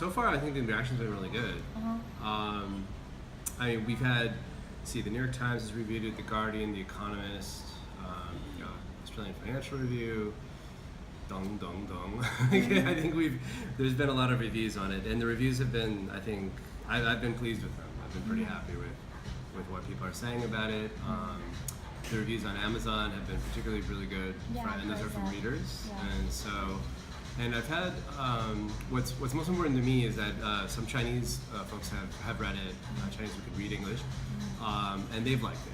So far, I think the reaction's been really good. I mean, we've had, the New York Times has reviewed it, The Guardian, The Economist, Australian Financial Review, dong dong dong. I think there's been a lot of reviews on it, and the reviews have been, I think, I've been pleased with them. I've been pretty happy with what people are saying about it. The reviews on Amazon have been particularly really good, and those are from readers. And I've had, what's most important to me is that some Chinese folks have read it, Chinese who could read English, and they've liked it.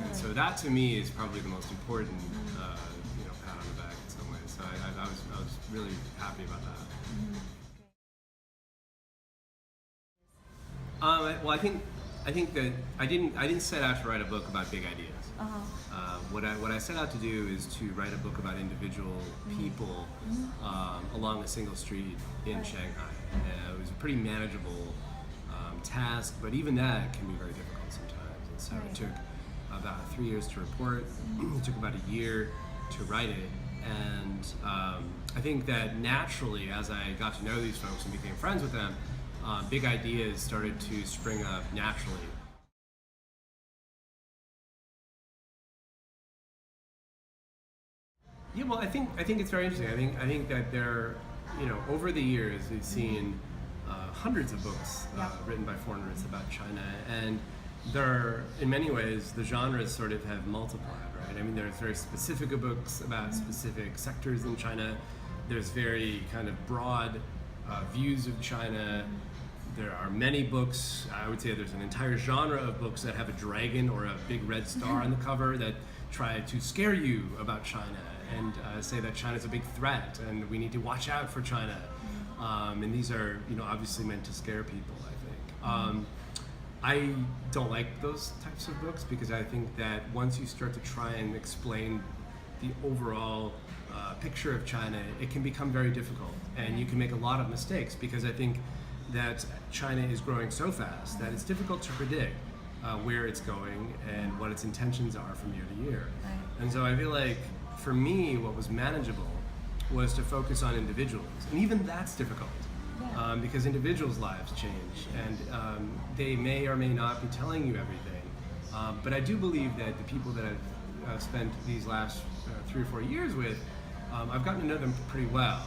And so that to me is probably the most important, pat on the back in some ways. So I was really happy about that. Well, I think that I didn't set out to write a book about big ideas. What I set out to do is to write a book about individual people along a single street in Shanghai. It was a pretty manageable task, but even that can be very difficult sometimes. And so it took about 3 years to report. It took about a year to write it. And I think that naturally, as I got to know these folks and became friends with them, big ideas started to spring up naturally. Yeah, well, I think it's very interesting. I think that there, over the years we've seen hundreds of books written by foreigners about China, and there, in many ways, the genres sort of have multiplied, right? I mean, there's very specific books about specific sectors in China. There's very kind of broad views of China. There are many books. I would say there's an entire genre of books that have a dragon or a big red star on the cover that try to scare you about China and say that China's a big threat and we need to watch out for China. And these are, obviously meant to scare people, I think. I don't like those types of books because I think that once you start to try and explain the overall picture of China, it can become very difficult and you can make a lot of mistakes because I think that China is growing so fast that it's difficult to predict where it's going and what its intentions are from year to year. And so I feel like for me, what was manageable was to focus on individuals, and even that's difficult because individuals' lives change and they may or may not be telling you everything. But I do believe that the people that I've spent these last 3 or 4 years with, I've gotten to know them pretty well.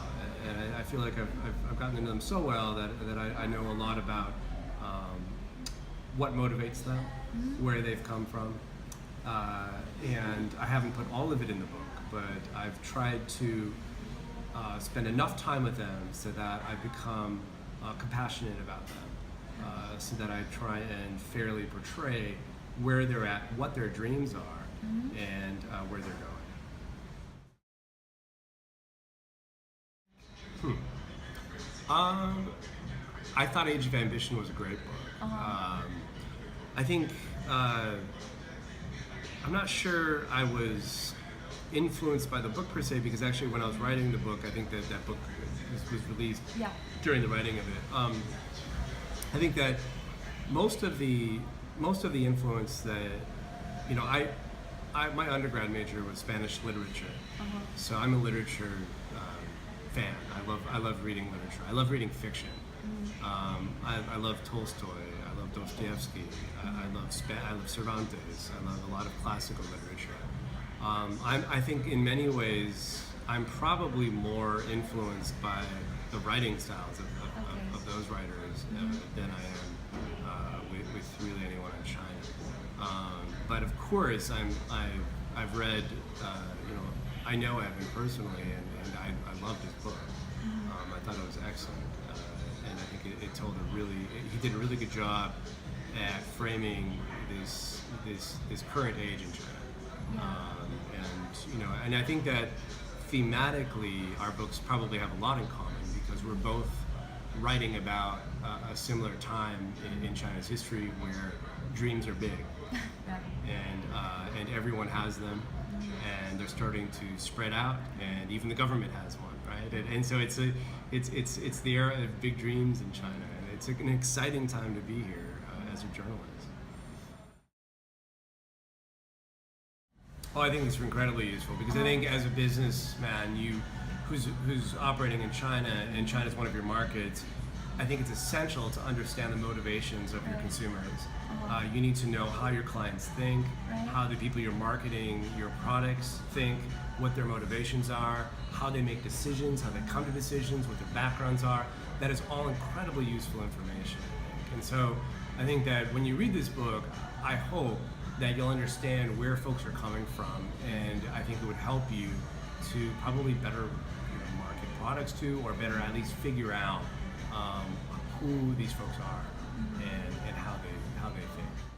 And I feel like I've gotten to know them so well that I know a lot about what motivates them, where they've come from. And I haven't put all of it in the book, but I've tried to spend enough time with them so that I become compassionate about them, so that I try and fairly portray where they're at, what their dreams are, and where they're going. I thought Age of Ambition was a great book. I think, I'm not sure I was influenced by the book per se, because actually when I was writing the book, I think that book was released during the writing of it. I think that most of the influence that, my undergrad major was Spanish literature, so I'm a literature fan. I love reading literature. I love reading fiction. I love Tolstoy. I love Dostoevsky. I love Cervantes. I love a lot of classical literature. I think in many ways I'm probably more influenced by the writing styles of those writers than I am with really anyone in China. But of course, I've read, I know Evan personally, and I loved his book. I thought it was excellent, and I think it told he did a really good job at framing this current age in China. And I think that thematically our books probably have a lot in common because we're both writing about a similar time in China's history where dreams are big, and everyone has them, and they're starting to spread out, and even the government has one, right? And so it's the era of big dreams in China, and it's an exciting time to be here as a journalist. Oh, I think it's incredibly useful because I think as a businessman, who's operating in China, and China's one of your markets, I think it's essential to understand the motivations of your consumers. You need to know how your clients think, how the people you're marketing your products think, what their motivations are, how they make decisions, how they come to decisions, what their backgrounds are. That is all incredibly useful information, I think. And so I think that when you read this book, I hope that you'll understand where folks are coming from, and I think it would help you to probably better market products to, or better at least figure out who these folks are and how they think.